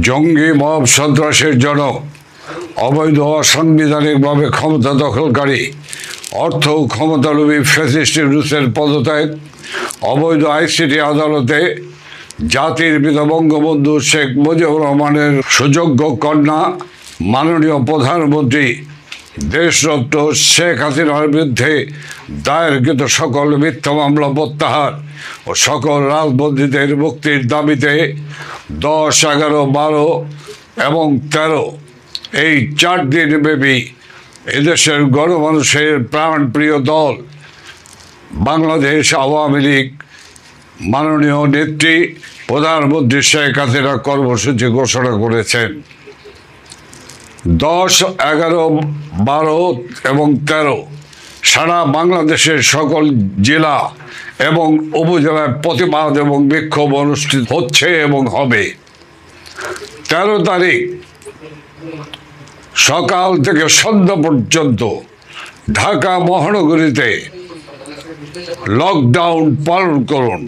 জঙ্গি মব সন্ত্রাসের জনক, অবৈধ অসাংবিধানিকভাবে ক্ষমতা দখলকারী, অর্থ ক্ষমতালোভী ফ্যাসিস্ট ইউনূসের পদত্যাগ, অবৈধ আইসিটি আদালতে জাতির পিতা বঙ্গবন্ধু শেখ মুজিবুর রহমানের সুযোগ্য কন্যা মাননীয় প্রধানমন্ত্রী দেশরত্ন শেখ হাসিনার বিরুদ্ধে দায়েরকৃত সকল মিথ্যা মামলা প্রত্যাহার ও সকল রাজবন্দীদের মুক্তির দাবিতে 10, 11, 12 এবং 13 এই 4 দিন ব্যাপী এদেশের গণমানুষের প্রাণপ্রিয় দল বাংলাদেশ আওয়ামী লীগ মাননীয় নেত্রী প্রধানমন্ত্রী শেখ হাসিনা কর্মসূচি ঘোষণা করেছেন। 10, 11, 12 এবং 13 সারা বাংলাদেশের সকল জেলা এবং উপজেলায় প্রতিবাদ এবং বিক্ষোভ অনুষ্ঠিত হচ্ছে এবং হবে। 13 তারিখ সকাল থেকে সন্ধ্যা পর্যন্ত ঢাকা মহানগরীতে লকডাউন পালন করুন।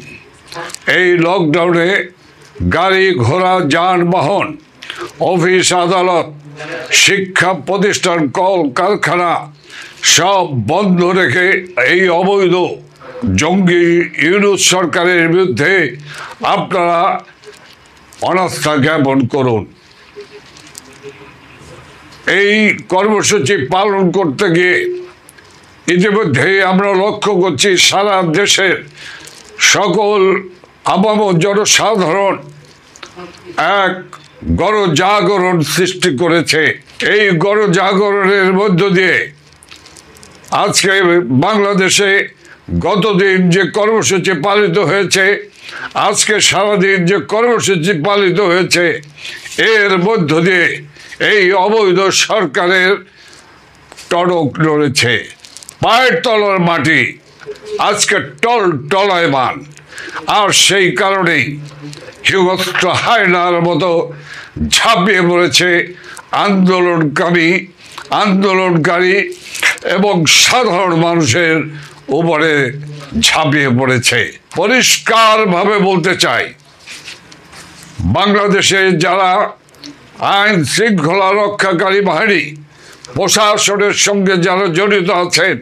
এই লকডাউনে গাড়ি ঘোড়া যানবাহন, অফিস আদালত, শিক্ষা প্রতিষ্ঠান, কল কারখানা সব বন্ধ রেখে এই অবৈধ জঙ্গি ইউনূস সরকারের বিরুদ্ধে আপনারা অনাস্থা জ্ঞাপন করুন। এই কর্মসূচি পালন করতে গিয়ে ইতিমধ্যে আমরা লক্ষ্য করছি সারা দেশের সকল আপাম জনসাধারণ এক গণজাগরণ সৃষ্টি করেছে। এই গণজাগরণের মধ্য দিয়ে আজকে বাংলাদেশে গতদিন যে কর্মসূচি পালিত হয়েছে, আজকে সারাদিন যে কর্মসূচি পালিত হয়েছে, এর মধ্য দিয়ে এই অবৈধ সরকারের টনক নড়েছে। পায়ের তলার মাটি আজকে টলায়মান। আর সেই কারণেই হিংস্র হায়নার মতো ঝাঁপিয়ে পড়েছে আন্দোলনকারী এবং সাধারণ মানুষের উপরে ঝাঁপিয়ে পড়েছে। পরিষ্কারভাবে বলতে চাই, বাংলাদেশে যারা আইন শৃঙ্খলা রক্ষাকারী বাহিনী, প্রশাসনের সঙ্গে যারা জড়িত আছেন,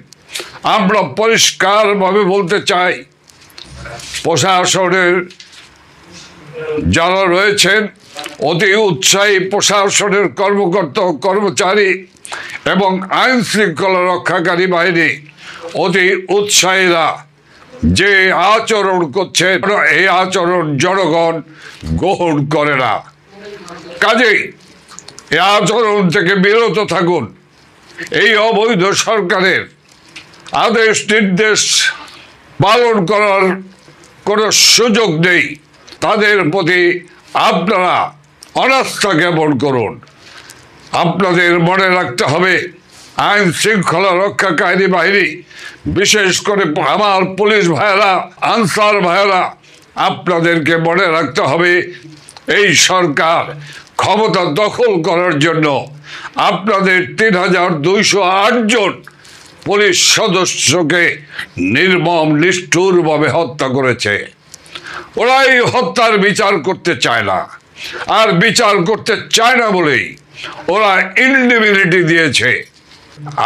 আমরা পরিষ্কারভাবে বলতে চাই, প্রশাসনের যারা রয়েছেন অতি উৎসাহী প্রশাসনের কর্মকর্তা কর্মচারী এবং আইন শৃঙ্খলা রক্ষাকারী বাহিনী অতি উৎসাহীরা যে আচরণ করছে, এই আচরণ জনগণ গ্রহণ করে না। কাজেই এই আচরণ থেকে বিরত থাকুন। এই অবৈধ সরকারের আদেশ নির্দেশ পালন করার কোনো সুযোগ নেই। তাদের প্রতি আপনারা অনাস্থা জ্ঞাপন করুন। আপনাদের মনে রাখতে হবে, আইন শৃঙ্খলা রক্ষাকারী বাহিনী, বিশেষ করে আমার পুলিশ ভাইয়েরা, আনসার ভাইয়েরা, আপনাদেরকে মনে রাখতে হবে, এই সরকার ক্ষমতা দখল করার জন্য আপনাদের 3208 জন পুলিশ সদস্যকে নির্মম নিষ্ঠুরভাবে হত্যা করেছে। ওরা এই হত্যার বিচার করতে চায় না, আর বিচার করতে চায় না বলেই ওরা ইনডিমিনিটি দিয়েছে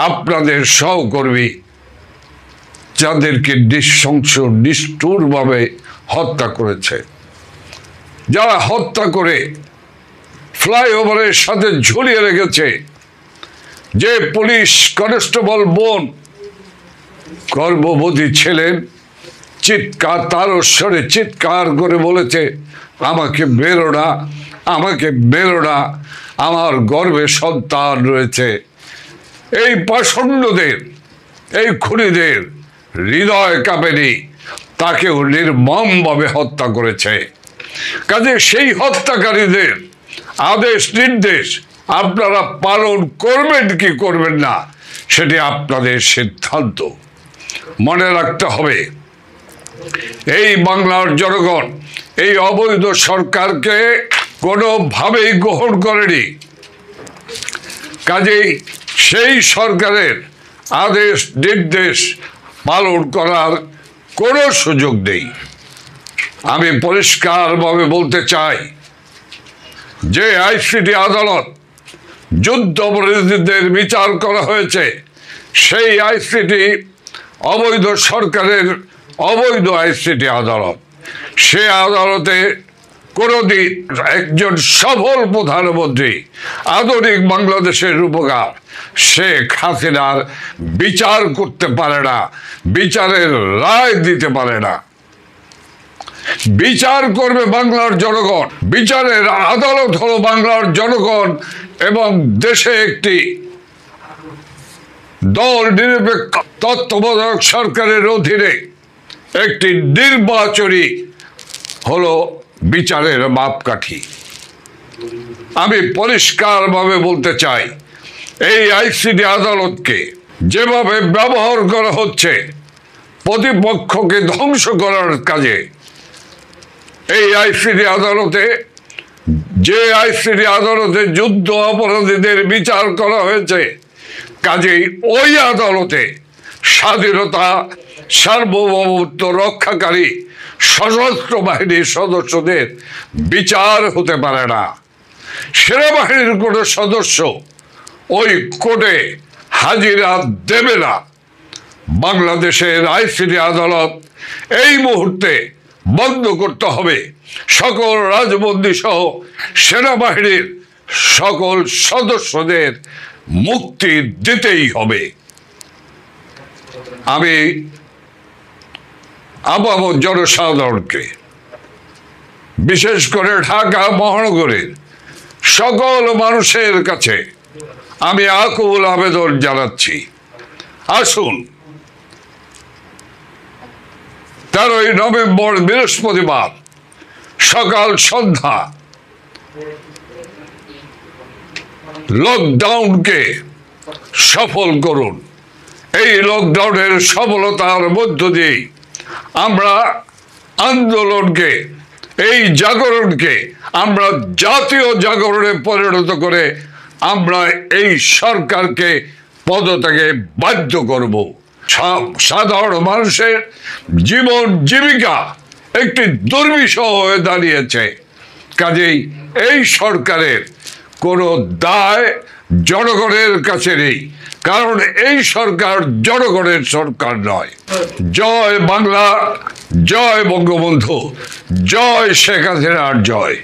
আপনাদের সহকর্মী, যাদেরকে নৃশংস নিষ্ঠুরভাবে হত্যা করেছে, যারা হত্যা করে ফ্লাইওভারের সাথে ঝুলিয়ে রেখেছে। যে পুলিশ কনস্টেবল বোন গর্ভবতী ছিলেন, তারস্বরে চিৎকার করে বলেছে, আমাকে বেরো না, আমাকে বেরো না, আমার গর্ভে সন্তান রয়েছে। এই পাষণ্ডদের, এই খুনিদের হৃদয় কাঁপেনি, তাকেও নির্মমভাবে হত্যা করেছে। কাজে সেই হত্যাকারীদের আদেশ নির্দেশ আপনারা পালন করবেন কি করবেন না, সেটি আপনাদের সিদ্ধান্ত। মনে রাখতে হবে, এই বাংলার জনগণ এই অবৈধ সরকারকে কোনোভাবেই গ্রহণ করেনি। কাজেই সেই সরকারের আদেশ নির্দেশ পালন করার কোনো সুযোগ নেই। আমি পরিষ্কারভাবে বলতে চাই, যে আইসিটি আদালত যুদ্ধ অপরাধীদের বিচার করা হয়েছে, সেই আইসিটি অবৈধ সরকারের অবৈধ আইসিটি আদালত। সে আদালতে কোনোদিন একজন সফল প্রধানমন্ত্রী, আধুনিক বাংলাদেশের রূপকার শেখ হাসিনার বিচার করতে পারে না, বিচারের রায় দিতে পারে না। বিচার করবে বাংলার জনগণ। বিচারের আদালত হলো বাংলার জনগণ এবং দেশে একটি দল নিরপেক্ষ তত্ত্বাবধায়ক সরকারের অধীনে একটি নির্বাচনী হলো বিচারের মাপকাঠি। আমি পরিষ্কারভাবে বলতে চাই, এই আইসিটি আদালতকে যেভাবে ব্যবহার করা হচ্ছে প্রতিপক্ষকে ধ্বংস করার কাজে, এই আইসিটি আদালতে যে আইসিটি আদালতে যুদ্ধ অপরাধীদের বিচার করা হয়েছে, কাজেই ওই আদালতে স্বাধীনতা সার্বভৌমত্ব রক্ষাকারী সশস্ত্র বাহিনীর সদস্যদের বিচার হতে পারে না। সেনাবাহিনীর কোনো সদস্য ওই কোর্টে হাজিরা দেবে না। বাংলাদেশের আইসিটি আদালত এই মুহূর্তে বন্ধ করতে হবে। সকল রাজবন্দী সহ সেনাবাহিনীর সকল সদস্যদের মুক্তি দিতেই হবে। আমি আপামর জনসাধারণকে, বিশেষ করে ঢাকা মহানগরের সকল মানুষের কাছে আমি আকুল আবেদন জানাচ্ছি, আসুন 13ই নভেম্বর বৃহস্পতিবার সকাল সন্ধ্যা লকডাউনকে সফল করুন। এই লকডাউনের সফলতার মধ্য দিয়ে আমরা আন্দোলনকে, এই জাগরণকে আমরা জাতীয় জাগরণে পরিণত করে আমরা এই সরকারকে পদত্যাগে বাধ্য করব। সাধারণ মানুষের জীবন জীবিকা একটি দুর্বিষহ হয়ে দাঁড়িয়েছে। কাজেই এই সরকারের কোনো দায় জনগণের কাছে নেই, কারণ এই সরকার জনগণের সরকার নয়। জয় বাংলা, জয় বঙ্গবন্ধু, জয় শেখ হাসিনার জয়।